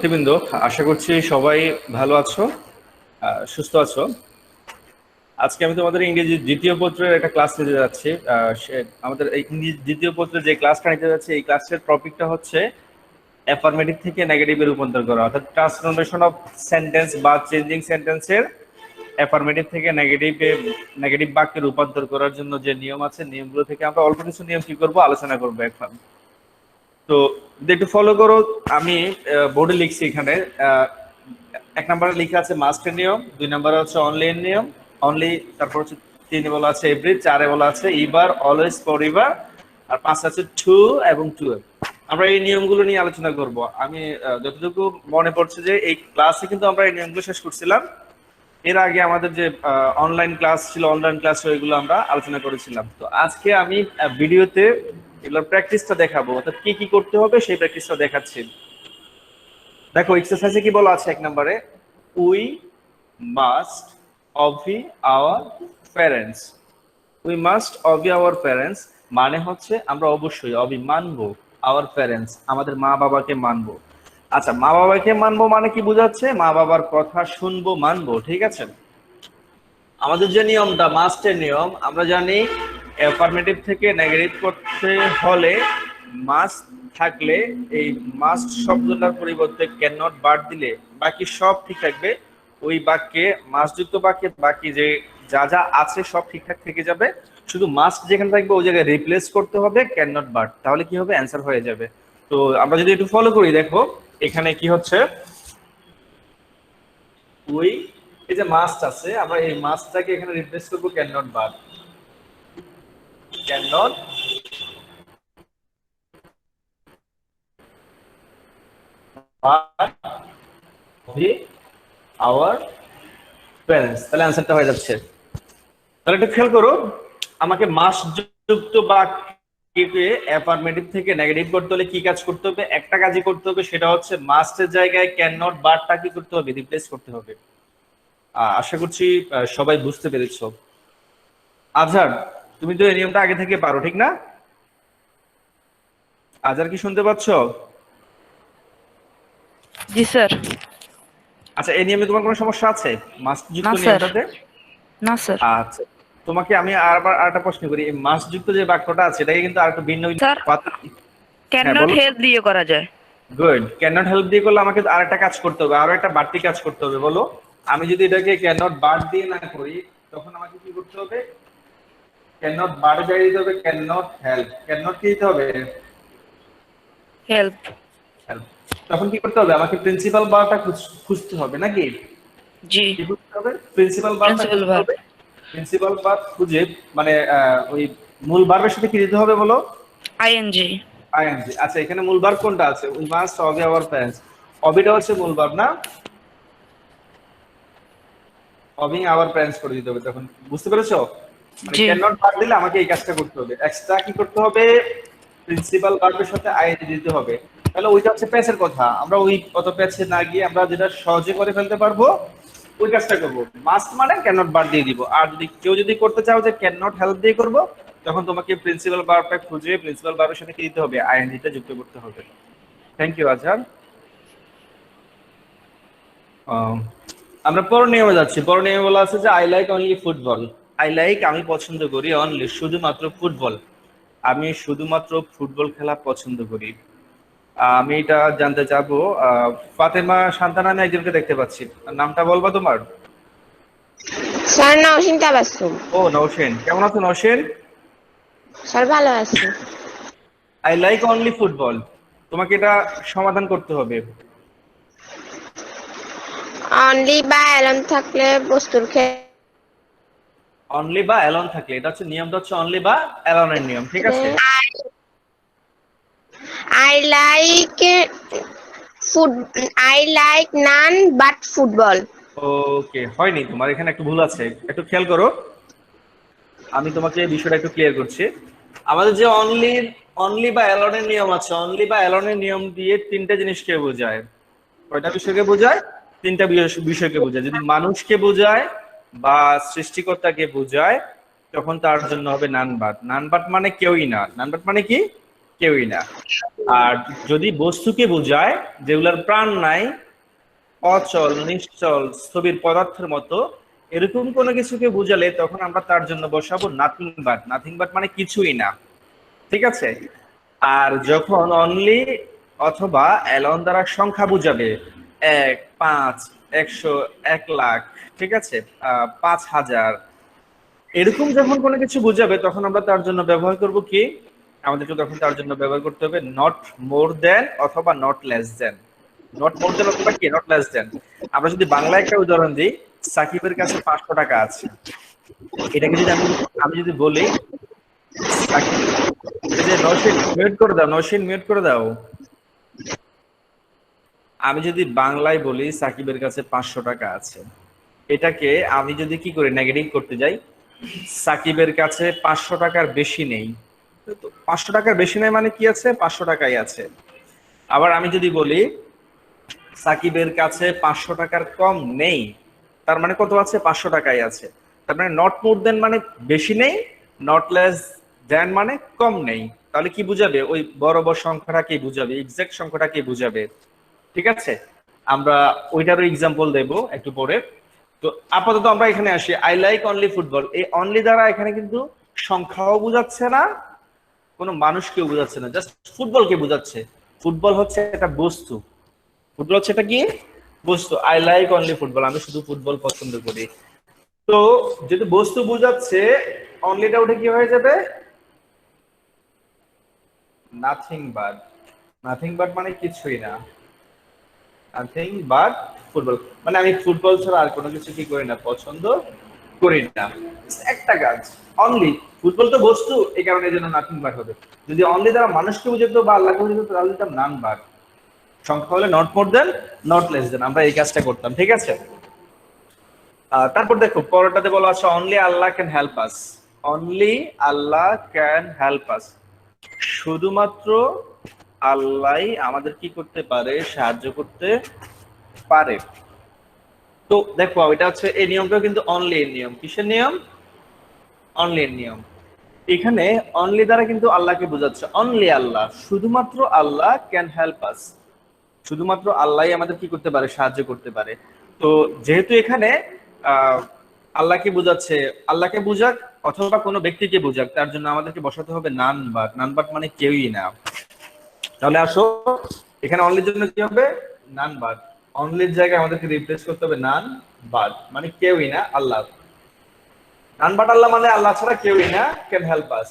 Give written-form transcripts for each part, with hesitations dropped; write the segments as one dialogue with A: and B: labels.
A: শিক্ষার্থীবৃন্দ, আশা করছি সবাই ভালো আছো, সুস্থ আছো। আজকে আমি তোমাদের ইংরেজি দ্বিতীয় পত্রের একটা ক্লাস নিতে যাচ্ছি। আমাদের এই ইংরেজি দ্বিতীয় পত্রের যে ক্লাসটা নিতে যাচ্ছি, এই ক্লাসের টপিকটা হচ্ছে অ্যাফার্মেটিভ থেকে নেগেটিভে রূপান্তর করা, অর্থাৎ ট্রান্সফরমেশন অফ সেন্টেন্স বা চেঞ্জিং সেন্টেন্সের অ্যাফার্মেটিভ থেকে নেগেটিভ বাক্যে রূপান্তর করার জন্য যে নিয়ম আছে, নিয়মগুলো থেকে আমরা অল্প কিছু নিয়ম কি করবো আলোচনা করবো এখন। তো একটু ফলো করো। আমি বোর্ডে লিখছি এখানে। এক নম্বরে লেখা আছে মাস্টের নিয়ম, দুই নম্বরে হচ্ছে অনলি এর নিয়ম, অনলি, তারপর হচ্ছে তিনে বলা আছে এভরি, চারে বলা আছে ইবার, অলওয়েজ, ফরএভার, আর পাঁচ আছে টু এবং টু। আমরা এই নিয়মগুলো নিয়ে আলোচনা করব। আমি যতটুকু মনে পড়ছে যে এই ক্লাসে কিন্তু আমরা এই নিয়মগুলো শেষ করছিলাম। এর আগে আমাদের যে অনলাইন ক্লাস ছিল, অনলাইন ক্লাস এগুলো আমরা আলোচনা করেছিলাম। তো আজকে আমি ভিডিওতে এগুলোর প্র্যাকটিসটা দেখাবো, অর্থাৎ কি কি করতে হবে সেই প্র্যাকটিসটা দেখাচ্ছি। দেখো এক্সারসাইজে কি বলা আছে এক নম্বরে, we must obey our parents. We must obey our parents মানে হচ্ছে আমরা অবশ্যই অবি মানবো, আওয়ার প্যারেন্টস আমাদের মা বাবাকে মানবো। আচ্ছা, মা বাবাকে মানবো মানে কি বোঝাচ্ছে? মা বাবার কথা শুনবো, মানবো, ঠিক আছে। আমাদের যে নিয়মটা মাস্টের নিয়ম, আমরা জানি অ্যাফার্মেটিভ থেকে নেগেটিভ করতে হলে মাস্ট থাকলে এই মাস্ট শব্দটার পরিবর্তে ক্যান নট বাদ দিলে বাকি সব ঠিক থাকবে। ওই বাক্যে মাস্টযুক্ত বাক্যে বাকি যে যা যা আছে সব ঠিকঠাক থেকে যাবে, শুধু মাস্ট যেখানে থাকবে ওই জায়গায় রিপ্লেস করতে হবে ক্যান নট বাট, তাহলে কি হবে? অ্যান্সার হয়ে যাবে। তো আমরা যদি একটু ফলো করি, দেখো এখানে কি হচ্ছে, ওই এই যে মাস্ট আছে, আমরা এই মাস্টটাকে এখানে রিপ্লেস করব can not but, can not but our parents, তাহলে অ্যান্সারটা হয়ে যাচ্ছে। তাহলে একটু খেয়াল করো, আমাকে মাস্ট যুক্ত বাক্যকে অ্যাফার্মেটিভ থেকে নেগেটিভ করতে হলে কি কাজ করতে হবে? একটা কাজই করতে হবে, সেটা হচ্ছে মাস্টের জায়গায় ক্যান নট বাটটা কি করতে হবে? রিপ্লেস করতে হবে। আশা করছি সবাই বুঝতে পেরেছো। আজহার, তুমি তো এই নিয়মটা আগে থেকে পারো, ঠিক না? আজহার কি শুনতে পাচ্ছ?
B: জি স্যার।
A: আচ্ছা, এই নিয়মে তোমার কোনো সমস্যা আছে মাস্ট যুক্ত
B: না স্যার।
A: নিয়মটাতে?
B: না স্যার।
A: আচ্ছা, তোমাকে আমি আবার আরেকটা প্রশ্ন করি, এই মাস্ট যুক্ত যে বাক্যটা আছে এটাকে কিন্তু আরেকটু ভিন্ন
B: স্যার, ক্যান
A: হ্যাঁ
B: নট
A: বলো।
B: হেল্প দিয়ে করা যায়।
A: গুড। ক্যান নট হেল্প দিয়ে করলে আমাকে আরেকটা কাজ করতে হবে, আরো একটা বাড়তি কাজ করতে হবে। বলো, আমি যদি এটাকে ক্যান নট বাট দিয়ে না করি তখন আমাকে কি করতে হবে? ক্যান নট বাটে জায়গায় দিতে হবে can not help. Can not কি দিতে হবে?
B: হেল্প।
A: হেল্প। তখন কি করতে হবে? আমাকে প্রিন্সিপাল বারটা খুঁজতে হবে নাকি?
B: জি।
A: কি করতে হবে? প্রিন্সিপাল বারটা
B: প্রিন্সিপাল
A: খুঁজতে
B: ভার্ব।
A: হবে। প্রিন্সিপাল বার খুঁজে মানে ওই মূল ভার্বের সাথে কি দিতে হবে বলো?
B: আইএনজি।
A: আইএনজি। আচ্ছা, এখানে মূল ভার্ব কোনটা আছে? We must obey our parents. অবিটা হচ্ছে মূল ভার্ব না? অবিং আওয়ার প্যারেন্টস করে দিতে হবে তখন, বুঝতে পেরেছো? মানে
B: জি।
A: ক্যান নট বাদ দিলে আমাকে এই কাজটা করতে হবে, এক্সট্রা কি করতে হবে? প্রিন্সিপাল ভার্বের সাথে আইএনজি দিতে হবে। তাহলে ওইটা হচ্ছে প্যাচের কথা, আমরা ওই অত প্যাচে না গিয়ে আমরা যেটা সহজে করে ফেলতে পারবো ওই কাজটা করবো। মাস্ট মানে ক্যান নট বাদ দিয়ে দিব। আর যদি কেউ যদি করতে চাও যে ক্যান নট হেল্প দিয়ে করবো, তখন তোমাকে প্রিন্সিপাল ভার্বটা খুঁজে প্রিন্সিপাল ভার্বের সাথে কি দিতে হবে? আইএনজিটা যুক্ত করতে হবে। থ্যাংক ইউ আজহার। আমরা পর নিয়মে যাচ্ছি। পর নিয়মে বলা আছে যে I like only football. I like আমি পছন্দ করি, অনলি শুধুমাত্র, ফুটবল আমি শুধুমাত্র ফুটবল খেলা পছন্দ করি। আমি এটা জানতে চাবো, ফাতেমা শান্তা নামে একজনকে দেখতে পাচ্ছি, নামটা বলবা তোমার?
C: স্যার নওশিন তাবাসসুম।
A: ও নওশিন, কেমন আছো নওশিন?
C: স্যার ভালো আছি।
A: আই লাইক অনলি ফুটবল, তোমাকে এটা সমাধান করতে হবে।
C: অনলি বা এলন থাকলে বস্তুর
A: অনলি বা অ্যালন থাকলে, এটা হচ্ছে নিয়মটা হচ্ছে অনলি বা অ্যালনের নিয়ম, ঠিক আছে।
C: I like food I like none but football.
A: Okay, হয়নি, তোমার এখানে একটু ভুল আছে, একটু খেয়াল করো। আমি তোমাকে বিষয়টা একটু ক্লিয়ার করছি। আমাদের যে অনলি বা অ্যালনের নিয়ম আছে, অনলি বা অ্যালনের নিয়ম দিয়ে তিনটা জিনিসকে বোঝায়। কয়টা বিষয়কে বোঝায়? তিনটা বিষয়কে বোঝায়। যদি মানুষকে বোঝায় বা সৃষ্টিকর্তাকে বোঝায় তখন তার জন্য হবে নানবাট। নানবাট মানে কেউই না। নানবাট মানে কি? কেউই না। আর যদি বস্তুকে বোঝায় যেগুলোর প্রাণ নাই, অচল, নিশ্চল, স্থবির পদার্থের মতো এরকম কোনো কিছুকে বুঝালে তখন আমরা তার জন্য বসাবো নাথিং বাট। নাথিং বাট মানে কিছুই না, ঠিক আছে? আর যখন অনলি অথবা অ্যালন দ্বারা সংখ্যা বুঝাবে, 1, 5, 100, 1,00,000, ঠিক আছে, 5,000, এরকম যখন কোনো কিছু বুঝাবে তখন আমরা তার জন্য ব্যবহার করব কি? আমাদেরকে তখন তার জন্য ব্যবহার করতে হবে নট মোর দেন অথবা not less than. Not more than অথবা কি? Not less than. আমরা যদি বাংলায় একটা উদাহরণ দিই, সাকিবের কাছে 500 টাকা আছে, এটাকে যদি আমি যদি বলি সাকিব, এই যে নওশীন মিউট করে দাও, নওশীন মিউট করে দাও। আমি যদি বাংলায় বলি সাকিবের কাছে 500 টাকা আছে, এটাকে আমি যদি কি করে নেগেটিভ করতে যাই, সাকিবের কাছে 500 টাকার বেশি নেই। তো 500 টাকার বেশি নেই মানে কি আছে? 500 টাকাই আছে। আবার আমি যদি বলি সাকিবের কাছে 500 টাকার কম নেই, তার মানে কত আছে? 500 টাকাই আছে। তার মানে নট মোর দেন মানে বেশি নেই, নট লেস দেন মানে কম নেই। তাহলে কি বুঝাবে? ওই বড় বড় সংখ্যাটাকে বুঝাবে, এক্সাক্ট সংখ্যাটাকে বুঝাবে, ঠিক আছে? আমরা ওইটারও এক্সাম্পল দেব একটু পরে। তো আপাতত আমরা এখানে আসি, আই লাইক অনলি ফুটবল। এই অনলি দ্বারা এখানে কিন্তু সংখ্যাও বোঝাচ্ছে না, কোনো মানুষকেও বোঝাচ্ছে না, জাস্ট ফুটবলকে বোঝাচ্ছে। ফুটবল হচ্ছে একটা বস্তু, ফুটবল হচ্ছে এটা কি? বস্তু। আই লাইক অনলি ফুটবল, আমি শুধু ফুটবল পছন্দ করি। তো যেহেতু বস্তু বোঝাচ্ছে, অনলিটা উঠে কি হয়ে যাবে? Nothing but. নাথিং বাট মানে কিছুই না, নাথিং বাট ফুটবল মানে আমি ফুটবল ছাড়া আর কোনো কিছু কি করি না? পছন্দ করি না। একটা কাজ, অনলি ফুটবল তো বস্তু, এই কারণে এই জন্য নাথিং বাট হবে। যদি অনলি দ্বারা মানুষকে বুঝাতো বা আল্লাহকে বুঝাতো তাহলে দিতাম নান বাট। সংখ্যা হলে not more than not less than, আমরা এই কাজটা করতাম, ঠিক আছে? তারপর দেখো পরেরটাতে বলা আছে only Allah can help us. Only Allah can help us, শুধুমাত্র আল্লাহই আমাদের কি করতে পারে? সাহায্য করতে পারে। তো দেখো এটা হচ্ছে এই নিয়মটা কিন্তু অনলি এর নিয়ম। কিসের নিয়ম? অনলি এর নিয়ম। এখানে অনলি দ্বারা কিন্তু আল্লাহকে বোঝাচ্ছে, অনলি আল্লাহ, শুধুমাত্র আল্লাহ ক্যান হেল্প আস, শুধুমাত্র আল্লাহই আমাদের কি করতে পারে? সাহায্য করতে পারে। তো যেহেতু এখানে আল্লাহকে বোঝাচ্ছে, আল্লাহকে বুঝাক অথবা কোনো ব্যক্তিকে বুঝাক, তার জন্য আমাদেরকে বসাতে হবে নান বাট। নান বাট মানে কেউই না। তাহলে আসো এখানে অনলির জন্য কি হবে? None but. অনলির জায়গায় আমাদেরকে রিপ্লেস করতে হবে নান বাট, মানে কেউই না, আল্লাহ। নান বাট আল্লাহ মানে আল্লাহ ছাড়া কেউই না, ক্যান হেল্প আস।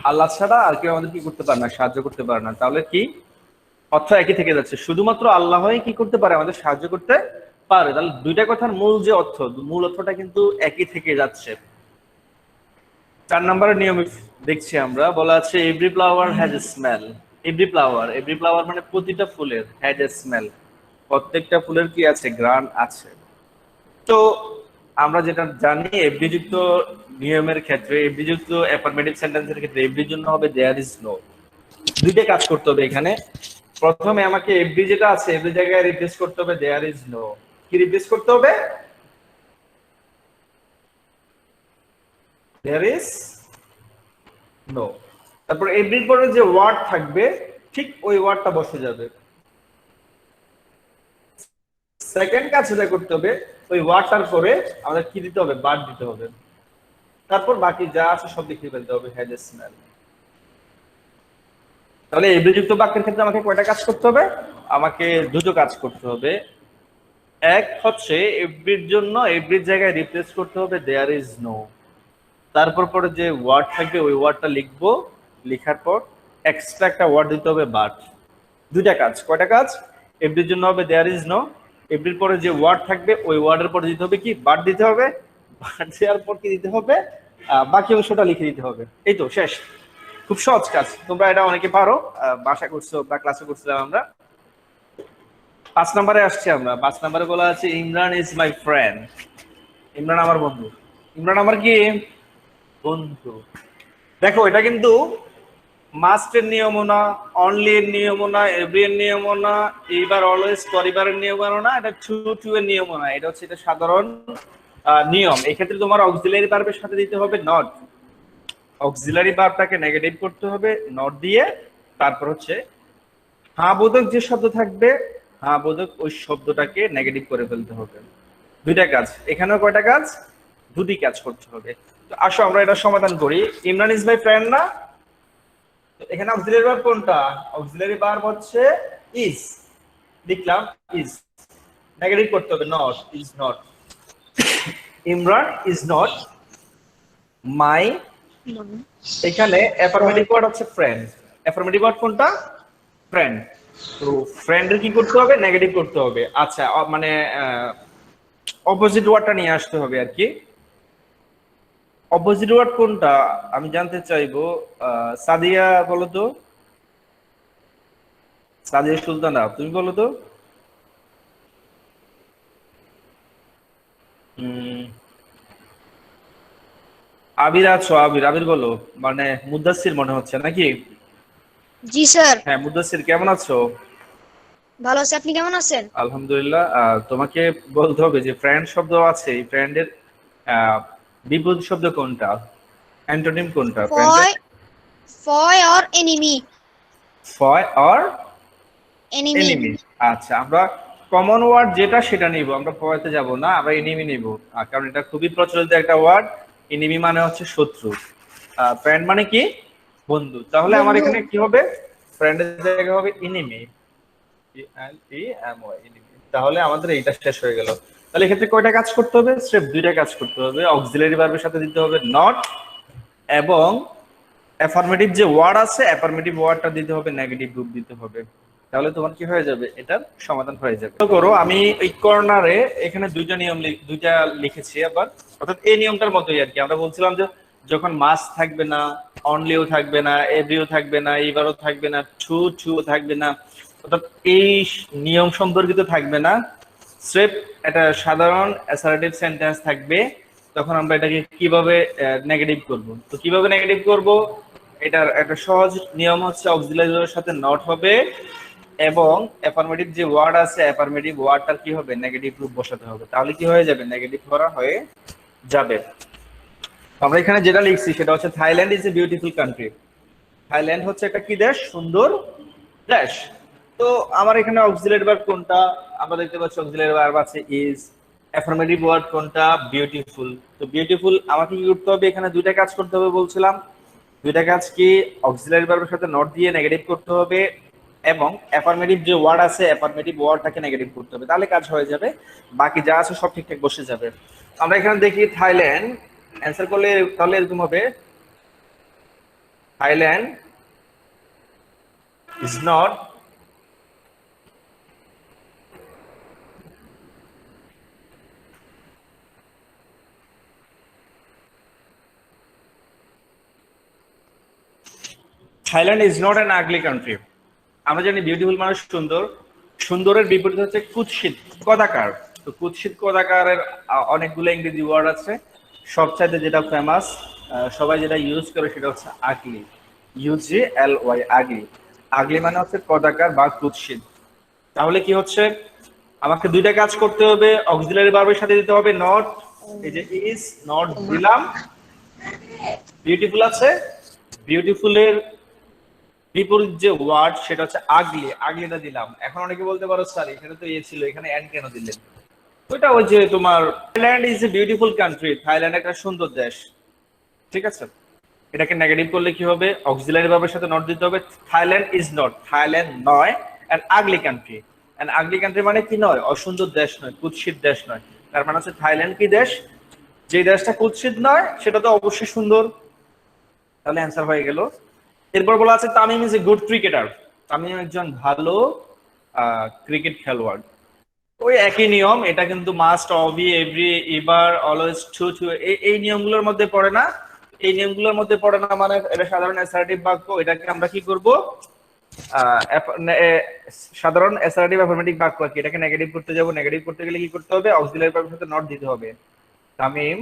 A: আল্লাহ ছাড়া আর কেউ আমাদের কি করতে পারে না? সাহায্য করতে পারে না। তাহলে কি অর্থ একই থেকে যাচ্ছে, শুধুমাত্র আল্লাহই কি করতে পারে? আমাদের সাহায্য করতে পারে। তাহলে দুইটা কথার মূল যে অর্থ, মূল অর্থটা কিন্তু একই থেকে যাচ্ছে। 4 নম্বরের নিয়ম দেখছি আমরা, বলা আছে every flower has a smell. Every flower মানে প্রতিটা ফুলের, হ্যাজ এ স্মেল, প্রত্যেকটা ফুলের কি আছে? ঘ্রাণ আছে। তো আমরা যেটা জানি এভরি যুক্ত নিয়মের ক্ষেত্রে, এভরি যুক্ত অ্যাফার্মেটিভ সেন্টেন্সের ক্ষেত্রে এভরির জন্য হবে দেয়ার ইজ নো। দুইটা কাজ করতে হবে এখানে। প্রথমে আমাকে এভরি যেটা আছে এভরি জায়গায় রিপ্লেস করতে হবে দেয়ার ইজ নো। কি রিপ্লেস করতে হবে? There is no. তারপর এভরির পরে যে ওয়ার্ড থাকবে ঠিক ওই ওয়ার্ডটা বসে যাবে। সেকেন্ড কাজ যেটা করতে হবে, ওই ওয়ার্ডটার পরে আমাদের কি দিতে হবে? বাট দিতে হবে। তারপর বাকি যা আছে সব লিখে ফেলতে হবে হ্যাজ এ স্মেল। তাহলে এভরি যুক্ত বাক্যের ক্ষেত্রে আমাকে কয়টা কাজ করতে হবে? আমাকে দুটো কাজ করতে হবে। এক হচ্ছে এভরির জন্য এভরির জায়গায় রিপ্লেস করতে হবে দেয়ার ইজ নো। তারপর পরে যে ওয়ার্ড থাকবে ওই ওয়ার্ডটা লিখবো, লেখার পর এক্সট্রা একটা ওয়ার্ড দিতে হবে বাট। দুইটা কাজ। কয়টা কাজ? এভরির জন্য হবে দেয়ার ইজ নো, এভরির পরে যে ওয়ার্ড থাকবে ওই ওয়ার্ডের পরে দিতে হবে কি? বাট দিতে হবে। বাট দেওয়ার পর কি দিতে হবে? বাকি অংশটা লিখে দিতে হবে। এই তো শেষ। খুব সহজ কাজ, তোমরা এটা অনেকে পারো, বাসা করছো বা ক্লাসে করছিলাম আমরা। 5 নম্বরে আসছি আমরা। 5 নম্বরে বলা আছে Imran is my friend. Imran আমার বন্ধু। ইমরান আমার কি? বন্ধু। দেখো এটা কিন্তু মাস্টের নিয়মও না, অনলি এর নিয়মও না, এভরি এর নিয়মও না, এইবার অলওয়েজ পরিবারের নিয়মও না, এটা টু টু এর নিয়মও না। এটা হচ্ছে এটা সাধারণ নিয়ম, এক্ষেত্রে তোমার অক্সিলারি ভার্বের সাথে দিতে হবে নট। অক্সিলারি ভার্বটাকে নেগেটিভ করতে হবে নট দিয়ে, তারপর হচ্ছে হ্যাঁ বোধক যে শব্দ থাকবে হ্যাঁ বোধক ওই শব্দটাকে নেগেটিভ করে ফেলতে হবে। দুইটা কাজ, এখানেও কয়টা কাজ? দুটি কাজ করতে হবে। তো আসো আমরা এটা সমাধান করি। ইমরান ইজ মাই ফ্রেন্ড না, তো এখানে অক্সিলারি ভার্ব কোনটা? অক্সিলারি ভার্ব হচ্ছে ইজ, লিখলাম ইজ, নেগেটিভ করতে হবে not, is not. Imran is not my, এখানে অ্যাফার্মেটিভ ওয়ার্ড হচ্ছে ফ্রেন্ড। অ্যাফার্মেটিভ ওয়ার্ড কোনটা? ফ্রেন্ড। তো ফ্রেন্ডের কি করতে হবে? নেগেটিভ করতে হবে। আচ্ছা মানে অপোজিট ওয়ার্ডটা নিয়ে আসতে হবে আর কি। অপোজিট ওয়ার্ড কোনটা আমি জানতে চাইবো। সাদিয়া বলো তো, সাদিয়া সুলতানা তুমি বলো তো। আবির আছো? আবির, আবির বলো। মানে মুদাসসির মনে হচ্ছে নাকি?
D: জি স্যার,
A: হ্যাঁ মুদাসসির, কেমন আছো?
D: ভালো আছি। আপনি কেমন আছেন?
A: আলহামদুলিল্লাহ। তোমাকে বলতে হবে যে ফ্রেন্ড শব্দ আছে, এই ফ্রেন্ডের বিপরীত শব্দ কোনটা, অ্যান্টোনিম কোনটা
D: ফয়
A: ফ্রেন্ডের?
D: Foe or enemy?
A: Foe or
D: enemy.
A: Enemy. আচ্ছা আমরা কমন ওয়ার্ড যেটা সেটা নিব, আমরা ফয়তে যাব না, আমরা এনিমি নিব। কারণ এটা খুবই প্রচলিত একটা ওয়ার্ড। এনিমি মানে হচ্ছে শত্রু, ফ্রেন্ড মানে কি? বন্ধু। তাহলে আমার
D: বন্ধু।
A: এখানে কি হবে? ফ্রেন্ডের জায়গায় হবে এনিমি, তাহলে আমাদের এইটা শেষ হয়ে গেল। তাহলে এক্ষেত্রে কয়টা কাজ করতে হবে? স্রেফ দুইটা কাজ করতে হবে। অক্সিলারি ভার্বের সাথে দিতে হবে নট, এবং অ্যাফার্মেটিভ যে ওয়ার্ড আছে অ্যাফার্মেটিভ ওয়ার্ডটা দিতে হবে, নেগেটিভ রূপ দিতে হবে। তাহলে তোমার কি হয়ে যাবে? এটার সমাধান হয়ে যাবে। তো করো, আমি এই কর্নারে এখানে দুইটা লিখেছি আবার, অর্থাৎ এই নিয়মটার মতোই আর কি। আমরা বলছিলাম যে যখন মাস থাকবে না, অনলিও থাকবে না, এভরিও থাকবে না, এইবারও থাকবে না, টু থাকবে না, অর্থাৎ এই নিয়ম সম্পর্কিত থাকবে না, স্রেফ একটা সাধারণ অ্যাসার্টিভ সেন্টেন্স থাকবে, তখন আমরা এটাকে কিভাবে নেগেটিভ করব। তো কিভাবে নেগেটিভ করব, এটার একটা সহজ নিয়ম হচ্ছে অক্সিলারির সাথে নট হবে, এবং অ্যাফার্মেটিভ যে ওয়ার্ড আছে অ্যাফার্মেটিভ ওয়ার্ডটার কি হবে? নেগেটিভ রূপ বসাতে হবে। তাহলে কি হয়ে যাবে? নেগেটিভ করা হয়ে যাবে। আমরা এখানে যেটা লিখছি সেটা হচ্ছে Thailand is a beautiful country. Thailand হচ্ছে একটা কি দেশ? সুন্দর দেশ। তো আমার এখানে অক্সিলারি ভার্ব কোনটা? আমরা দেখতে পাচ্ছি অক্সিলারি ভার্ব আছে ইজ। অ্যাফার্মেটিভ ওয়ার্ড কোনটা? বিউটিফুল। তো বিউটিফুল আমাকে কি করতে হবে? এখানে দুইটা কাজ করতে হবে বলছিলাম। দুইটা কাজ কি? অক্সিলারি ভার্বের সাথে নট দিয়ে নেগেটিভ করতে হবে, এবং অ্যাফার্মেটিভ যে ওয়ার্ড আছে অ্যাফার্মেটিভ ওয়ার্ডটাকে নেগেটিভ করতে হবে। তাহলে কাজ হয়ে যাবে, বাকি যা আছে সব ঠিকঠাক বসে যাবে। আমরা এখানে দেখি থাইল্যান্ড, অ্যান্সার করলে তাহলে এরকম হবে Thailand is not Thailand is not an ugly country. আমরা জানি বিউটিফুল মানে সুন্দর, সুন্দরের বিপরীত হচ্ছে কুৎসিত, কদাকার। তো কুৎসিত কদাকারের অনেকগুলো ইংরেজি ওয়ার্ড আছে, সবচাইতে যেটা ফেমাস সবাই যেটা ইউজ করে সেটা হচ্ছে আগলি, UGLY, আগলি। আগলি মানে হচ্ছে কদাকার বা কুৎসিত। তাহলে কি হচ্ছে? আমাকে দুইটা কাজ করতে হবে, অক্সিলারি ভার্বের সাথে দিতে হবে নট, এই যে ইজ নট দিলাম। বিউটিফুল আছে, বিউটিফুলের বিপরীত যে ওয়ার্ড সেটা হচ্ছে আগলি, আগলিটা দিলাম। এখন অনেকে বলতে পারো স্যার এখানে তো ছিল, এখানে এন্ড কেন দিলেন? ওইটা ওই যে তোমার Thailand is a beautiful country, Thailand একটা সুন্দর দেশ, ঠিক আছে। এটাকে নেগেটিভ করলে কি হবে? অক্সিলারি ভার্বের সাথে নট দিতে হবে। থাইল্যান্ড ইজ নট, থাইল্যান্ড নয়, an ugly country. An ugly country মানে কি নয়? অসুন্দর দেশ নয়, কুৎসিত দেশ নয়। তার মানে হচ্ছে থাইল্যান্ড কি দেশ? যে দেশটা কুৎসিত নয় সেটা তো অবশ্যই সুন্দর। তাহলে অ্যান্সার হয়ে গেল। এরপর বলা আছে Tamim is a good cricketer. Tamim একজন ভালো ক্রিকেট খেলোয়াড়। ওই একই নিয়ম, এটা কিন্তু মাস্ট, অবি, এভরি, এবার, অলওয়েজ, টু এই নিয়মগুলোর মধ্যে পড়ে না। এই নিয়মগুলোর মধ্যে পড়ে না মানে এটা সাধারণ অ্যাসার্টিভ বাক্য। এটাকে আমরা কি করব? সাধারণ অ্যাসার্টিভ অ্যাফার্মেটিভ বাক্য আর কি। এটাকে নেগেটিভ করতে যাব, নেগেটিভ করতে গেলে কি করতে হবে? অক্সিলারি ভার্বের সাথে নট দিতে হবে। তামিম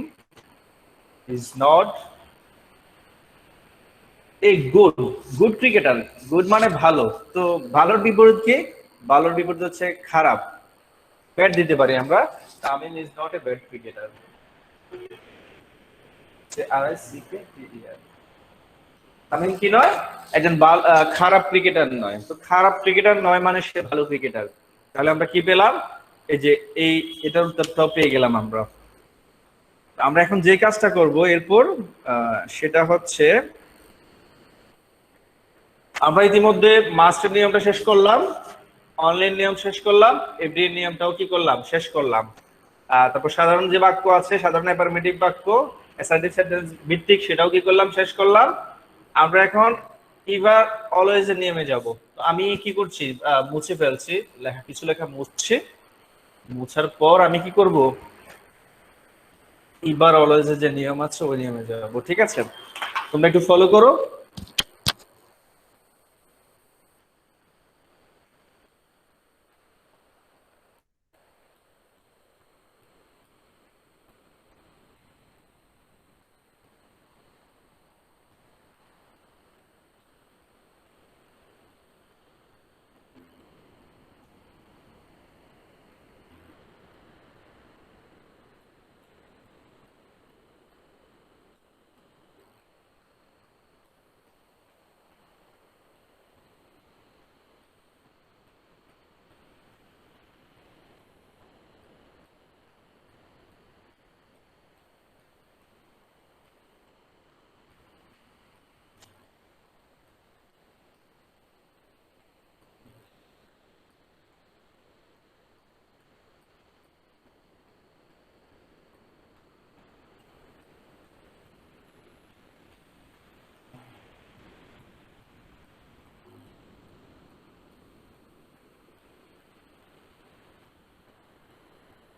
A: ইজ নট এই গুড ক্রিকেটার। গুড মানে ভালো, তো ভালোর বিপরীত কি? ভালোর বিপরীত হচ্ছে খারাপ, ব্যাড দিতে পারি আমরা। Tamim is not a bad cricketer. Tamim কি নয়, একজন খারাপ ক্রিকেটার নয়। তো খারাপ ক্রিকেটার নয় মানে সে ভালো ক্রিকেটার। তাহলে আমরা কি পেলাম, এই যে এটার উত্তরটাও পেয়ে গেলাম আমরা। আমরা এখন যে কাজটা করব এরপর সেটা হচ্ছে, আমরা ইতিমধ্যে মাস্টের নিয়মটা শেষ করলাম, অনলাইন নিয়ম শেষ করলাম, এভরি নিয়মটাও কি করলাম, শেষ করলাম। তারপর সাধারণ যে বাক্য আছে, সাধারণ অ্যাফার্মেটিভ বাক্য, অ্যাসার্টিভ সেন্টেন্স ভিত্তিক, সেটাও কি করলাম, শেষ করলাম। আমরা এখন এবার অলওয়েজ এর নিয়মে যাব। আমি কি করছি, মুছে ফেলছি, কিছু লেখা মুছছি। মুছার পর আমি কি করব, এবার অলওয়েজ এর যে নিয়ম আছে ওই নিয়মে যাব। ঠিক আছে, তোমরা একটু ফলো করো।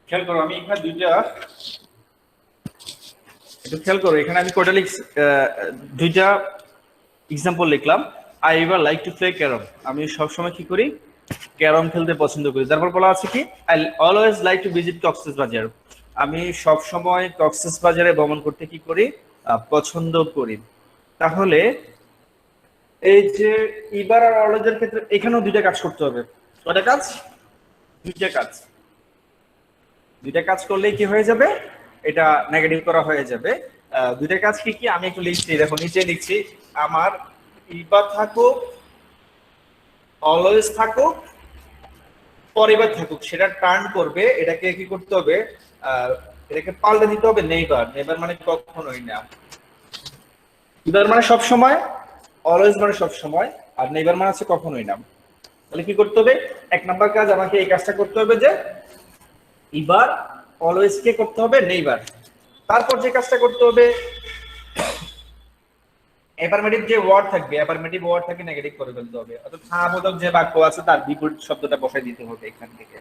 A: খেয়াল করো, আমি এখানে একটু খেয়াল করো, এখানে আমি কয়টা দুইটা এক্সাম্পল লিখলাম। I ever like to play carom, আমি সবসময় কি করি, ক্যারম খেলতে পছন্দ করি। তারপর বলা আছে কি, I always like to visit Cox's Bazar, আমি সব সময় কক্সবাজারে ভ্রমণ করতে কি করি, পছন্দ করি। তাহলে এই যে এবার আর অলওয়েজের ক্ষেত্রে এখানেও দুইটা কাজ করতে হবে। কয়টা কাজ, দুইটা কাজ করলেই কি হয়ে যাবে, এটা নেগেটিভ করা হয়ে যাবে। দুইটা কাজ কি কি আমি একটু লিখছি, দেখো নিচে লিখছি, আমার এবার থাকুক, অলওয়েজ থাকুক, পরিবার থাকুক, সেটা টার্ন করবে, এটাকে কি করতে হবে, এটাকে পাল্টে দিতে হবে নেইবার। নেইবার মানে কখনোই না, এবার মানে সব সময়, অলওয়েজ মানে সব সময়, আর নেইবার মানে আছে কখনোই না। তাহলে কি করতে হবে, এক নাম্বার কাজ আমাকে এই কাজটা করতে হবে যে এবার অলওয়েজ কে করতে হবে, নেইবার। তারপর যে কাজটা করতে হবে, অ্যাফার্মেটিভ যে ওয়ার্ড থাকবে, অ্যাফার্মেটিভ ওয়ার্ড থাকে নেগেটিভ করে ফেলতে হবে। অর্থাৎ হ্যাঁবোধক যে বাক্য আছে তার বিপরীত শব্দটা বসাই দিতে হবে এখান থেকে।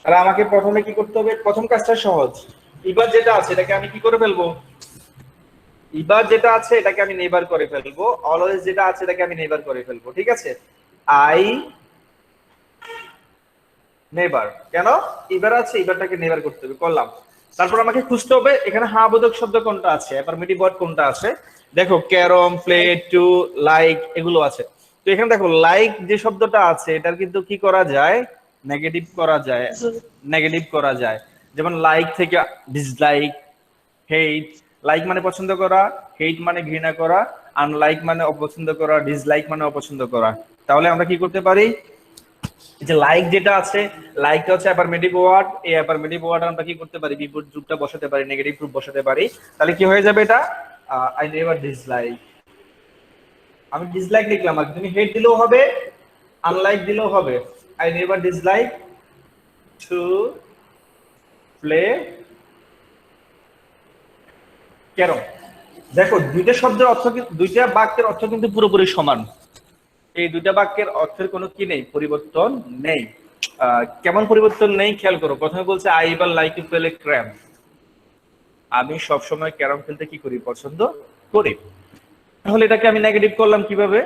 A: তাহলে আমাকে প্রথমে কি করতে হবে, প্রথম কাজটা সহজ, এবার যেটা আছে এটাকে আমি কি করে ফেলবো, এবার যেটা আছে এটাকে আমি নেইবার করে ফেলবো, অলওয়েজ যেটা আছে এটাকে আমি নেইবার করে ফেলবো। ঠিক আছে, আই নেইবার, কেন এবার আছে, এবারটাকে নেইবার করতে হবে, করলাম। তারপর আমাকে খুঁজতে হবে এখানে হ্যাঁবোধক শব্দ কোনটা আছে, অ্যাফার্মেটিভ ওয়ার্ড কোনটা আছে। দেখো ক্যারম, প্লে, টু, লাইক এগুলো আছে। তো এখানে দেখো লাইক যে শব্দটা আছে এটার কিন্তু কি করা যায়, নেগেটিভ করা যায়। যেমন লাইক থেকে ডিসলাইক, হেট, লাইক মানে পছন্দ করা, হেট মানে ঘৃণা করা, আনলাইক মানে অপছন্দ করা, ডিসলাইক মানে অপছন্দ করা। তাহলে আমরা কি করতে পারি, যে লাইক যেটা আছে, লাইকটা হচ্ছে অ্যাফার্মেটিভ ওয়ার্ড, এই অ্যাফার্মেটিভ ওয়ার্ড আমরা কি করতে পারি, বিপরীত রূপটা বসাতে পারি, নেগেটিভ রূপ বসাতে পারি। তাহলে কি হয়ে যাবে, এটা আই নেভার ডিসলাইক, আমি ডিসলাইক লিখলাম, আর তুমি হেট দিলেও হবে, আনলাইক দিলেও হবে। I never dislike to play carrom. দেখো দুইটা শব্দের অর্থ, দুইটা বাক্যের অর্থ কিন্তু পুরোপুরি সমান। এই দুইটা বাক্যের অর্থের কোনো কি নেই, পরিবর্তন নেই। কেমন পরিবর্তন নেই খেয়াল করো। প্রথমে বলছে I ever like to play carom, আমি সবসময় ক্যারম খেলতে কি করি, পছন্দ করি। তাহলে এটাকে আমি নেগেটিভ করলাম কিভাবে,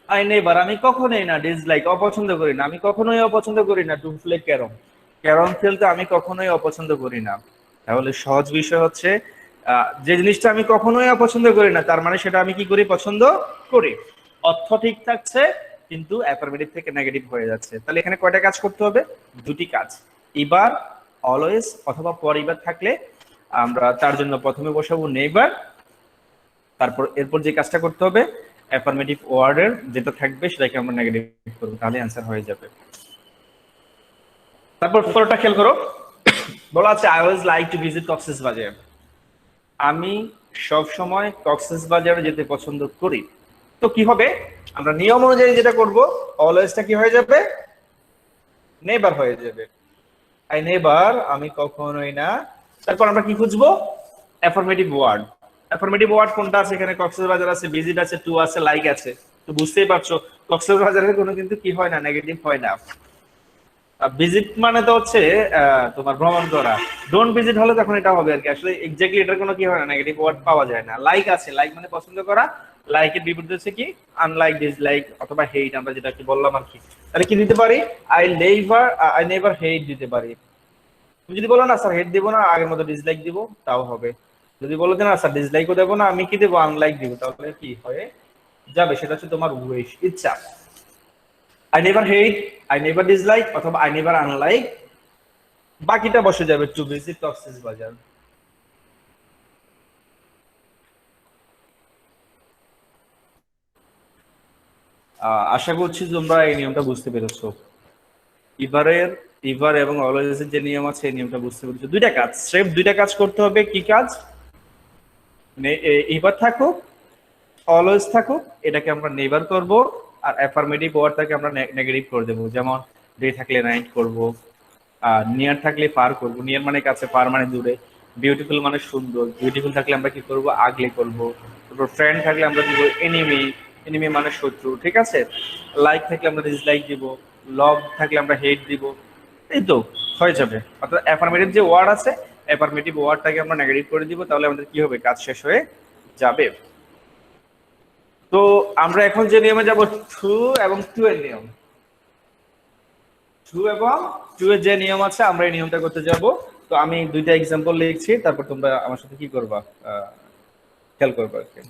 A: আই নেভার, আমি কখনোই না, ডিসলাইক অপছন্দ করি না, আমি কখনোই অপছন্দ করি না, টু প্লে ক্যারম, ক্যারম খেলতে আমি কখনোই অপছন্দ করি না। তাহলে সহজ বিষয় হচ্ছে যে জিনিসটা আমি কখনোই অপছন্দ করি না তার মানে সেটা আমি কি করি, পছন্দ করি। অর্থ ঠিক থাকছে কিন্তু অ্যাফার্মেটিভ থেকে নেগেটিভ হয়ে যাচ্ছে। তাহলে এখানে কয়টা কাজ করতে হবে, দুটি কাজ। এবার অলওয়েজ অথবা পরিবার থাকলে আমরা তার জন্য প্রথমে বসাবো নেইবার, তারপর এরপর যে কাজটা করতে হবে অ্যাফার্মেটিভ ওয়ার্ডের যেটা থাকবে সেটাকে আমরা নেগেটিভ করব, তাহলে অ্যান্সার হয়ে যাবে। তারপর পরেরটা খেয়াল করো, বলা আছে I always like to visit Cox's Bazar. আমি সব সময় কক্সবাজারে যেতে পছন্দ করি। তো কি হবে, আমরা নিয়ম অনুযায়ী যেটা করব অলওয়েজটা কি হয়ে যাবে, নেভার হয়ে যাবে। আই নেভার, আমি কখনোই না। তারপর আমরা কি খুঁজবো, অ্যাফার্মেটিভ ওয়ার্ড। অ্যাফার্মেটিভ ওয়ার্ড কোনটা আছে, এখানে কক্সবাজার আছে, ভিজিট আছে, টু আছে, লাইক আছে। তো বুঝতেই পারছো কক্সবাজারের কোনো কিন্তু কি হয় না, নেগেটিভ হয় না। ভিজিট মানে তো হচ্ছে তোমার ভ্রমণ করা, ডোন্ট ভিজিট হলে তখন এটা হবে আর কি। আসলে এক্স্যাক্টলি এটার কোনো কি হয় না, নেগেটিভ ওয়ার্ড পাওয়া যায় না। লাইক আছে, লাইক মানে পছন্দ করা, লাইকের বিপরীত হচ্ছে কি আনলাইক, ডিসলাইক অথবা হেট, আমরা যেটা কি বললাম আর কি। তাহলে কি দিতে পারি, আই নেভার হেট দিতে পারি। তুমি যদি বলো না স্যার হেট দিব না, আগের মতো ডিসলাইক দিব, তাও হবে। যদি বলো যে না স্যার ডিসলাইকও দেবো না, আমি কি দেবো আনলাইক দিব, তাহলে কি হয়ে যাবে, সেটা হচ্ছে তোমার উইশ, ইচ্ছা। I never hate, I never dislike অথবা আই নেভার আনলাইক, বাকিটা বসে যাবে টু ভিজিট কক্সবাজার। আশা করছি তোমরা এই নিয়মটা বুঝতে পেরেছো। ইভার এবং অলওয়েজ এর যে নিয়ম আছে এই নিয়মটা বুঝতে পেরেছো। দুইটা কাজ, স্রেফ দুইটা কাজ করতে হবে। কি কাজ, ইভার থাকুক অলওয়েজ থাকুক এটাকে আমরা নেভার করব, আর অ্যাফার্মেটিভ ওয়ার্ডটাকে আমরা নেগেটিভ করে দেবো। যেমন ডে থাকলে নাইট করব, নিয়ার থাকলে ফার করব, নিয়ার মানে কাছে, ফার মানে দূরে, বিউটিফুল মানে সুন্দর, বিউটিফুল থাকলে আমরা কি করব আগলে করব। তারপর ফ্রেন্ড থাকলে আমরা দিব এনিমি, এনিমি মানে শত্রু, ঠিক আছে। লাইক থাকলে আমরা ডিসলাইক দিব, লভ থাকলে আমরা হেট দিব। এই তো হয়ে যাবে। অর্থাৎ অ্যাফার্মেটিভ যে ওয়ার্ড আছে অ্যাফার্মেটিভ ওয়ার্ডটাকে আমরা নেগেটিভ করে দিব, তাহলে আমাদের কি হবে, কাজ শেষ হয়ে যাবে। তো আমরা এখন যে নিয়মে যাব টু এবং টু এর নিয়ম, টু এবং টু এর যে নিয়ম আছে আমরা এই নিয়মটা করতে যাব। তো আমি দুইটা এক্সাম্পল লিখছি, তারপর তোমরা আমার সাথে কি করবা খেয়াল করবা আর কি।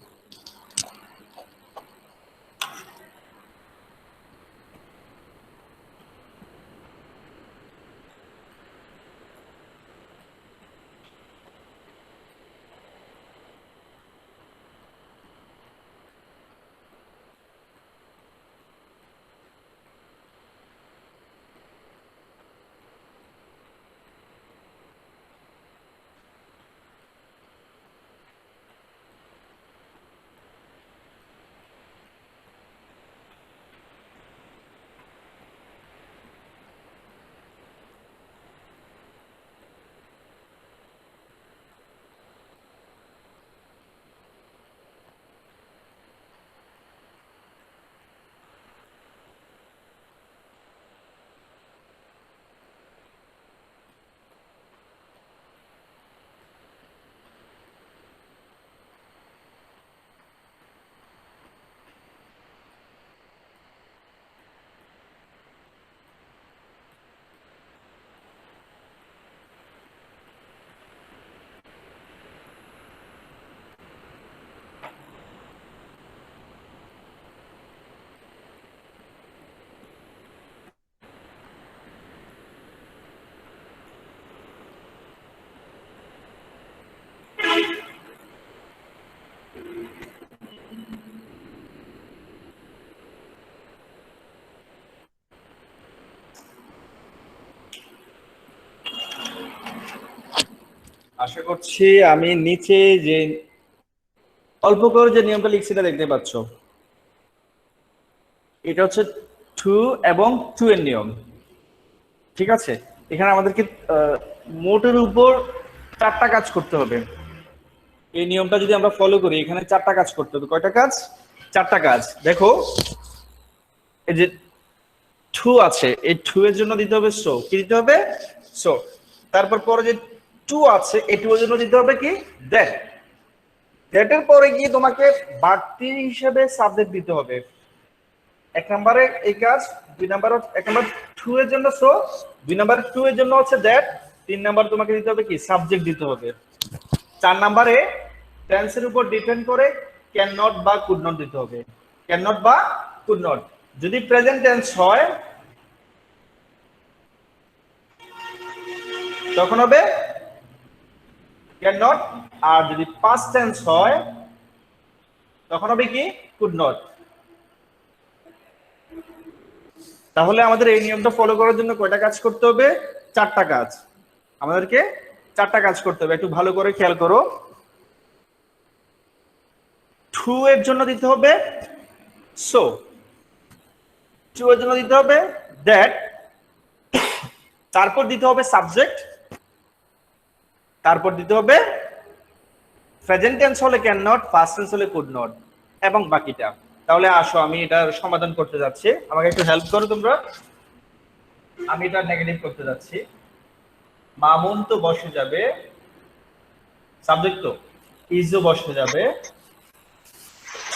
A: আশা করছি আমি নিচে যে অল্প করে যে নিয়মটা লিখছি এটা দেখতে পাচ্ছ। এটা হচ্ছে টু এবং টু এর নিয়ম, ঠিক আছে। এখানে আমাদেরকে মোটের উপর 4টা কাজ করতে হবে। এই নিয়মটা যদি আমরা ফলো করি এখানে 4টা কাজ করতে হবে। কয়টা কাজ, 4টা কাজ। দেখো এই যে টু আছে, এই টু এর জন্য দিতে হবে সো, কি দিতে হবে সো। তারপর পরে যে টু আছে এই টু এর জন্য দিতে হবে কি দ্যাট। দ্যাটের পরে গিয়ে তোমাকে বাড়তি হিসেবে সাবজেক্ট দিতে হবে। 1 নম্বরে এই কাজ, 2 নম্বর 1 নম্বর টু এর জন্য সো, 2 নম্বর টু এর জন্য হচ্ছে দ্যাট, 3 নম্বর তোমাকে দিতে হবে কি সাবজেক্ট দিতে হবে। 4 নম্বরে টেন্সের উপর ডিপেন্ড করে ক্যান নট বা কুড নট দিতে হবে। ক্যান নট বা কুড নট যদি প্রেজেন্ট টেন্স হয় তখন হবে ক্যান নট। আর যদি পাস্ট টেন্স হয় তখন হবে কি কুড নট। তাহলে আমাদের এই নিয়মটা ফলো করার জন্য কয়টা কাজ করতে হবে? 4টা কাজ। আমাদেরকে 4টা কাজ করতে হবে, একটু ভালো করে খেয়াল করো। টু এর জন্য দিতে হবে সো, টু এর জন্য দিতে হবে দ্যাট, তারপর দিতে হবে সাবজেক্ট, তারপর দিতে হবে প্রেজেন্ট টেন্স হলে ক্যান নট, পাস্ট টেন্স হলে কুড নট, এবং বাকিটা। তাহলে আসো আমি এটার সমাধান করতে যাচ্ছি, আমাকে একটু হেল্প করো তোমরা। আমি এটা নেগেটিভ করতে যাচ্ছি। মামুন তো বসে যাবে, সাবজেক্ট তো ইজও বসে যাবে,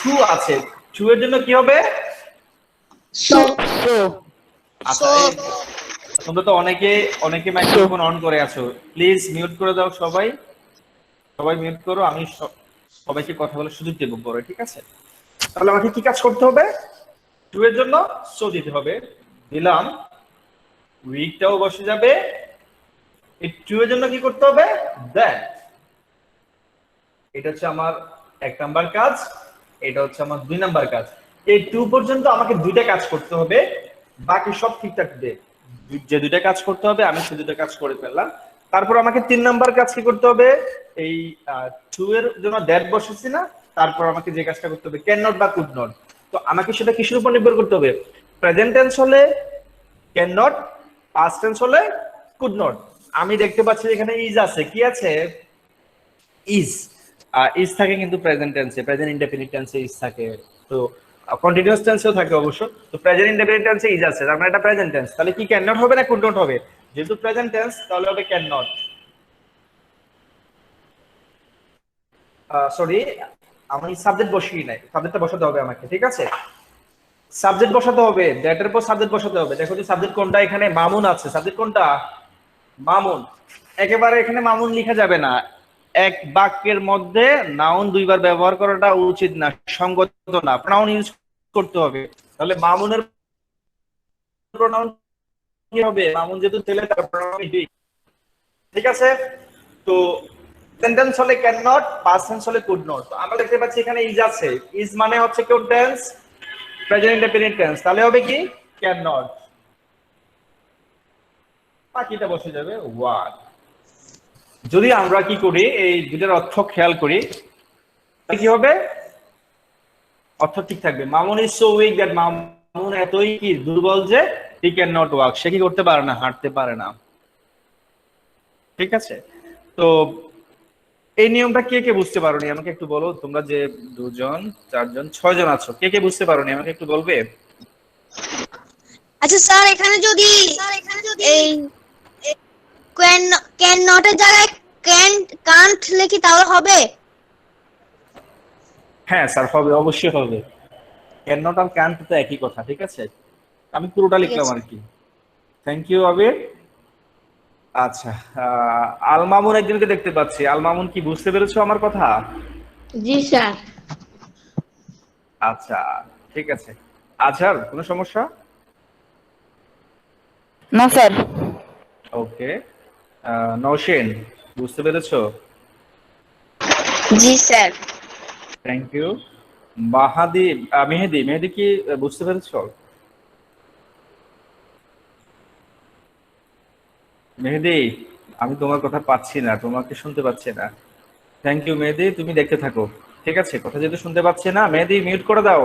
A: টু আছে, টু এর জন্য কি হবে?
B: So.
A: আচ্ছা, তোমরা তো অনেকে মাইক্রোফোন অন করে আছো, প্লিজ মিউট করে দাও সবাই, সবাই মিউট করো। আমি সবাইকে কথা বলার সুযোগ দেবো পরে, ঠিক আছে? তাহলে আমাকে কি কাজ করতে হবে? টু এর জন্য সো দিতে হবে, দিলাম। উইকটাও বসে যাবে। এই টু এর জন্য কি করতে হবে? দ্যাট। এটা হচ্ছে আমার 1 নাম্বার কাজ, এটা হচ্ছে আমার 2 নাম্বার কাজ। এই টু পর্যন্ত আমাকে 2টা কাজ করতে হবে, বাকি সব ঠিকঠাক দে। যে 2টা কাজ করতে হবে আমি সেই 2টা কাজ করে ফেললাম। তারপর আমাকে 3 নাম্বার কাজ কি করতে হবে? এই টু এর জন্য দ্যাট বসেছি না, তারপর আমাকে যে কাজটা করতে হবে ক্যান নট বা কুড নট। তো আমাকে সেটা কিসের উপর নির্ভর করতে হবে? প্রেজেন্ট টেন্স হলে ক্যান নট, পাস্ট টেন্স হলে কুড নট। আমি দেখতে পাচ্ছি এখানে ইজ আছে, কি আছে? ইজ। ইজ থাকে কিন্তু প্রেজেন্ট টেন্সে, প্রেজেন্ট ইনডেফিনিট টেন্সে ইজ থাকে, তো কন্টিনিউয়াস টেন্সেও থাকে অবশ্য। তো প্রেজেন্ট ইনডেফিনিট টেন্সে ইজ আছে, তার মানে এটা প্রেজেন্ট টেন্স। তাহলে কি ক্যান নট হবে না কুড নট হবে? যেহেতু প্রেজেন্ট টেন্স তাহলে হবে ক্যান নট। সরি, আমি সাবজেক্ট বসিয়ে নাই, সাবজেক্টটা বসাতে হবে আমাকে, ঠিক আছে? সাবজেক্ট বসাতে হবে, দ্যাট এর পর সাবজেক্ট বসাতে হবে। দেখো যে সাবজেক্ট কোনটা, এখানে মামুন আছে, সাবজেক্ট কোনটা? মামুন। একেবারে এখানে মামুন লেখা যাবে না, এক বাক্যের মধ্যে নাউন 2বার ব্যবহার করাটা উচিত না, সঙ্গত না, প্রনাউন ইউজ করতে হবে। তাহলে মামুনের প্রনাউন কি হবে? মামুন যেহেতু ছেলে তার প্রনাউন হি, ঠিক আছে? তো সেন্টেন্স হলে ক্যান নট, পাস্ট টেন্স হলে কুড নট। তো আমরা দেখতে পাচ্ছি এখানে ইজ আছে, ইজ মানে হচ্ছে কোন টেন্স? প্রেজেন্ট ইনডেফিনিট টেন্স, তাহলে হবে কি ক্যান নট। বাকিটা বসে যাবে ওয়াট। যদি আমরা কি করি, এই দুটার অর্থ খেয়াল করি, কি হবে? অর্থ ঠিক থাকবে। Mamun is so weak that, Mamun এতই কি দুর্বল যে হি ক্যান নট ওয়াক, সে কি করতে পারে না, হাঁটতে পারে না, ঠিক আছে? তো এই নিয়মটা কে কে বুঝতে পারোনি আমাকে একটু বলো। তোমরা যে 2 জন 4 জন 6 জন আছো, কে কে বুঝতে পারোনি আমাকে একটু বলবে?
D: আচ্ছা স্যার, এখানে যদি এই ক্যান নটের জায়গায় কান্ট লিখি তাহলে হবে?
A: হ্যাঁ স্যার, হবে, অবশ্যই হবে। ক্যান নট আর ক্যান্ট তো একই কথা, ঠিক আছে? আমি পুরোটা
D: ঠিক
A: লিখলাম
D: আছে।
A: আর কি। থ্যাংক ইউ আবির। আচ্ছা, আল মামুন একজনকে দেখতে পাচ্ছি। আল মামুন, কি বুঝতে পেরেছো আমার কথা?
C: জি স্যার।
A: আচ্ছা, ঠিক আছে। আজহার, কোনো সমস্যা?
B: No, sir.
A: ওকে। নওশিন, বুঝতে পেরেছো?
C: জি sir.
A: Thank you. Mahadi, Mehedi, Mehedi কি বুঝতে পেরেছো? মেহেদি, আমি তোমার কথা পাচ্ছি না, তোমাকে শুনতে পাচ্ছি না। থ্যাংক ইউ মেহেদি, তুমি দেখতে থাকো, ঠিক আছে? কথা যেহেতু শুনতে পাচ্ছি না, মেহেদি মিউট করে দাও।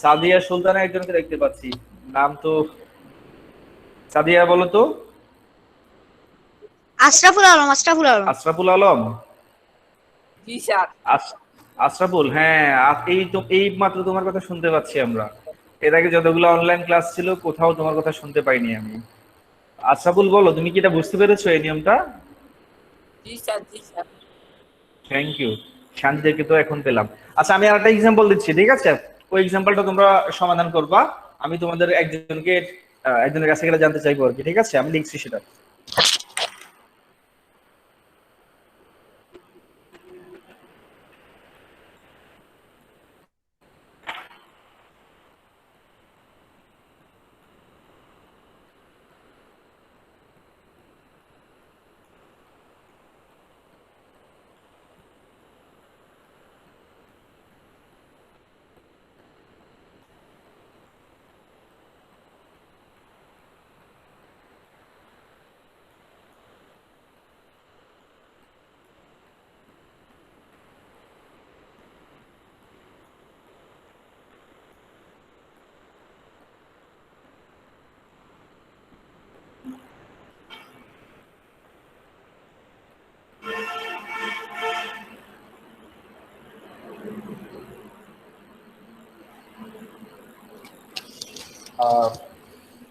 A: সাদিয়া সুলতানা একজনকে দেখতে পাচ্ছি, নাম তো সাদিয়া, বলো তো।
D: আশরাফুল আলম, আশরাফুল আলম।
A: আশরাফুল আলম।
B: জি স্যার।
A: আশরাফুল, হ্যাঁ, এই মাত্র তোমার কথা শুনতে পাচ্ছি আমরা। এর আগে যতগুলো অনলাইন ক্লাস ছিল কোথাও তোমার কথা শুনতে পাইনি আমি। আশরাফুল, বলো তুমি কি এটা বুঝতে পেরেছো এই নিয়মটা?
B: জি স্যার, জি স্যার।
A: Thank you. শান্তিকে তো এখন পেলাম। আচ্ছা, আমি আরেকটা এক্সাম্পল দিচ্ছি, ঠিক আছে? ওই এক্সাম্পলটা তোমরা সমাধান করবা। আমি তোমাদের একজনের কাছে গেলে জানতে চাইবো আর কি, ঠিক আছে? আমি লিখছি সেটা। আহ,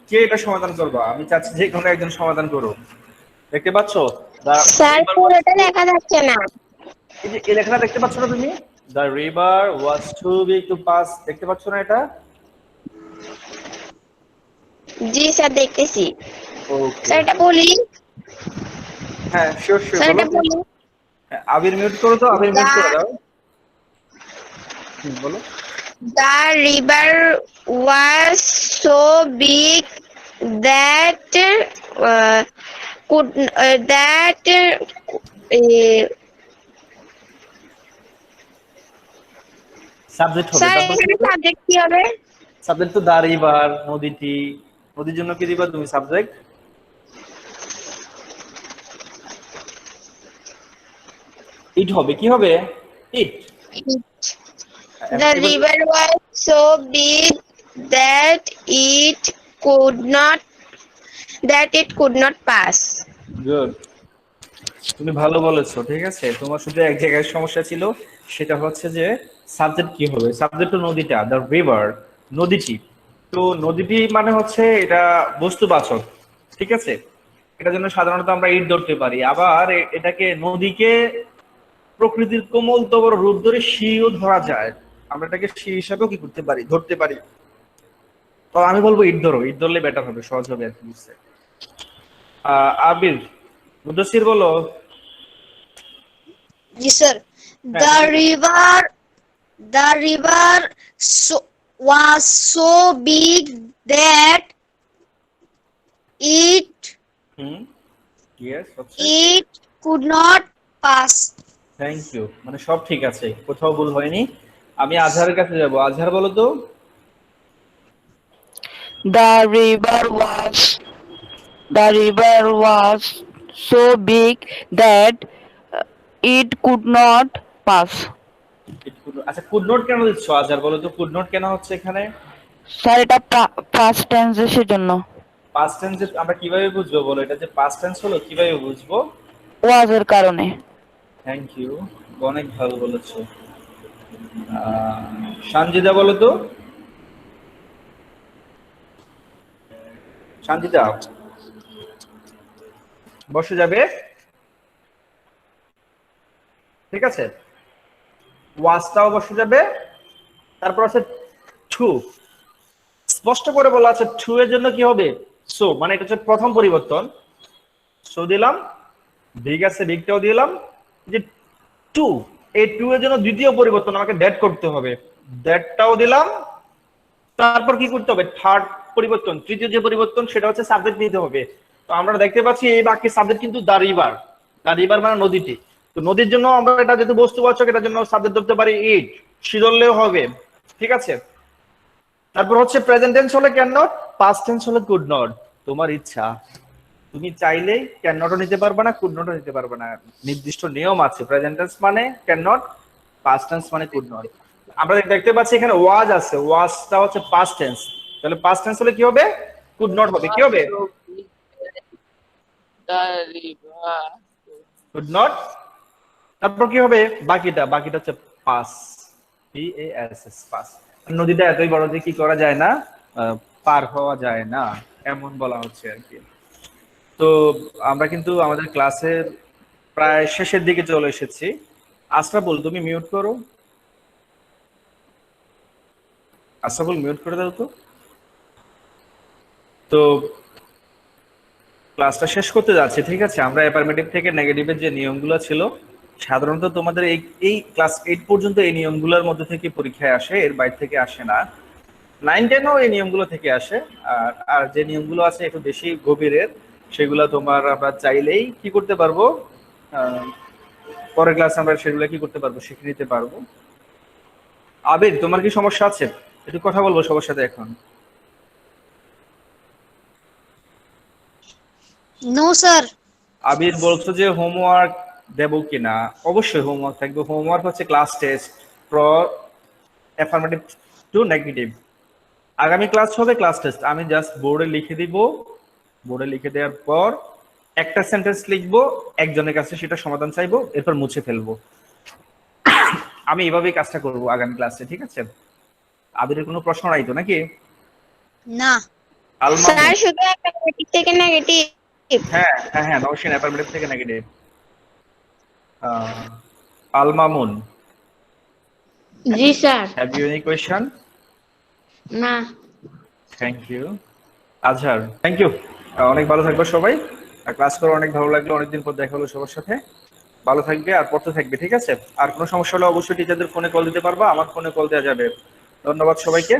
A: কে এটা সমাধান করবা? আমি চাচ্ছি যে কোনো একজন সমাধান করো। দেখতে পাচ্ছ
D: স্যার পুরোটা লেখা যাচ্ছে না।
A: এই যে এই লেখাটা দেখতে পাচ্ছ না তুমি? The river was too big to pass, দেখতে পাচ্ছ না এটা?
D: জি স্যার দেখতেছি।
A: ওকে,
D: স্যার এটা বলি,
A: হ্যাঁ শিওর শিওর
D: স্যার
A: বলো।
D: এটা বলি।
A: হ্যাঁ, আবির মিউট করো তো, আবির মিউট করে
D: The
A: দাও। বলো।
D: the river was so big that could that
A: subject হবে,
D: স্যার
A: তারপর
D: এখানে সাবজেক্ট কি হবে?
A: সাবজেক্ট তো দা রিভার, নদীটি। নদীর জন্য কি দিবা তুমি সাবজেক্ট? ইট হবে, কি হবে? ইট।
D: The river was so big that it could not pass.
A: Good, তুমি ভালো বলেছো। ঠিক আছে, তোমার শুধু এক জায়গায় সমস্যা ছিল, সেটা হচ্ছে যে সাবজেক্ট কি হবে। সাবজেক্ট তো নদীটা, দ্য রিভার, নদীটি। তো নদীটি মানে হচ্ছে এটা বস্তুবাচক, ঠিক আছে। এটার জন্য সাধারণত আমরা ইট ধরতে পারি, আবার এটাকে নদীকে প্রকৃতির কোমলতম রূপ ধরে শিও ধরা যায়। আমরা এটাকে শি হিসাবেও কি করতে পারি, ধরতে পারি। তো আমি বলবো ইট ধরো, ইট ধরলে বেটার হবে, সহজ হবে আর কি বুঝতে। আবির, মুদ্দাসির বলো।
D: Yes, sir. The river was so big that it
A: hmm, yes,
D: it could not pass.
A: Thank you. মানে সব ঠিক আছে, কোথাও ভুল হয়নি। আমি আজহারের কাছে যাব। আজহার বলো তো।
B: The river was so big that it could not pass.
A: আচ্ছা, কুড নট কেন দিচ্ছ আজহার, বলো তো কুড নট কেন হচ্ছে এখানে?
B: স্যার এটা পাস্ট টেন্সের জন্য।
A: পাস্ট টেন্স আমরা কিভাবে বুঝবো বলো? এটা যে পাস্ট টেন্স হলো কিভাবে বুঝবো?
B: ওয়াজ এর কারণে।
A: থ্যাংক ইউ, অনেক ভালো বলেছো। সঞ্জিদা বলো তো। সঞ্জিদা বসে যাবে, ঠিক আছে। ওয়াজটাও বসে যাবে, তারপর আছে টু। স্পষ্ট করে বলা আছে টু এর জন্য কি হবে? সো, মানে এটা হচ্ছে প্রথম পরিবর্তন। সো দিলাম, বিগ আছে, বিগটাও দিলাম। যে টু, এই টু এর জন্য দ্বিতীয় পরিবর্তন আমাকে দ্যাট করতে হবে, দ্যাটটাও দিলাম। তারপর কি করতে হবে? থার্ড পরিবর্তন, তৃতীয় যে পরিবর্তন, সেটা হচ্ছে সাবজেক্ট নিতে হবে। তো আমরা দেখতে পাচ্ছি এই বাক্যের সাবজেক্ট কিন্তু দা রিভার। দা রিভার মানে নদীটি। তো নদীর জন্য আমরা এটা যেহেতু বস্তুবাচক, এটার জন্য সাবজেক্ট ধরতে পারি ইট, সি ধরলেও হবে, ঠিক আছে। তারপর হচ্ছে প্রেজেন্ট টেন্স হলে ক্যান নট, পাস্ট টেন্স হলে কুড নট। তোমার ইচ্ছা, তুমি চাইলেই ক্যান নটও নিতে পারবে না, কুড নটও নিতে পারবে না। নির্দিষ্ট নিয়ম আছে, প্রেজেন্ট টেন্স মানে ক্যান নট, পাস্ট টেন্স মানে কুড নট। আমরা দেখতে পাচ্ছি এখানে ওয়াজ আছে, ওয়াজটা হচ্ছে পাস্ট টেন্স, তাহলে পাস্ট টেন্স হলে কি হবে? কুড নট হবে, কি হবে?
B: The river.
A: Could not. তারপর কি হবে? বাকিটা, বাকিটা হচ্ছে pass, P A S S, pass. নদীটা এতই বড় যে কি করা যায় না, পার হওয়া যায় না, এমন বলা হচ্ছে আর কি। তো আমরা কিন্তু আমাদের ক্লাসের প্রায় শেষের দিকে চলে এসেছি। আশরাফুল, তুমি মিউট করো। আশরাফুল মিউট করে দাও তো। তো ক্লাসটা শেষ করতে যাচ্ছি, ঠিক আছে। আমরা অ্যাফার্মেটিভ থেকে নেগেটিভের যে নিয়মগুলো ছিল, সাধারণত তোমাদের এই এই ক্লাস 8 পর্যন্ত এই নিয়মগুলোর মধ্যে থেকে পরীক্ষায় আসে, এর বাইরে থেকে আসে না। 9-10ও এই নিয়মগুলো থেকে আসে। আর যে নিয়মগুলো আছে একটু বেশি গভীরের, সেগুলো তোমার আমরা চাইলেই কি করতে পারবো, পরের ক্লাসে আমরা সেগুলো কি করতে পারবো, শিখে নিতে পারবো। আবির, তোমার কি সমস্যা আছে? একটু কথা বলবো সবার সাথে এখন।
D: No, sir.
A: আবির বলছো যে হোমওয়ার্ক দেব কিনা? অবশ্যই হোমওয়ার্ক থাকবে। হোমওয়ার্ক হচ্ছে class test for affirmative two negative. আগামী ক্লাস হবে ক্লাস টেস্ট। আমি জাস্ট বোর্ডে লিখে দিব, বোর্ডে লিখে দেওয়ার পর একটা সেন্টেন্স লিখবো, একজনের কাছে সেটা সমাধান চাইবো, এরপর মুছে ফেলবো। আমি এভাবেই কাজটা করবো আগামী ক্লাসে, ঠিক আছে। আবিরের কোনো প্রশ্ন নাই তো নাকি?
D: না
A: আলমামুন
E: স্যার শুধু অ্যাফার্মেটিভ থেকে নেগেটিভ।
A: হ্যাঁ হ্যাঁ হ্যাঁ নওশিন অ্যাফার্মেটিভ থেকে নেগেটিভ। আলমামুন
C: জি sir.
A: Have you any question?
C: না।
A: Thank you. Azhar thank you. অনেক ভালো থাকবে সবাই। ক্লাস করে অনেক ভালো লাগলো, অনেকদিন পর দেখা হলো সবার সাথে। ভালো থাকবে আর পড়তে থাকবে, ঠিক আছে? আর কোনো সমস্যা হলে অবশ্যই টিচারদের ফোনে কল দিতে পারবা, আমার ফোনে কল দেওয়া যাবে। ধন্যবাদ সবাইকে।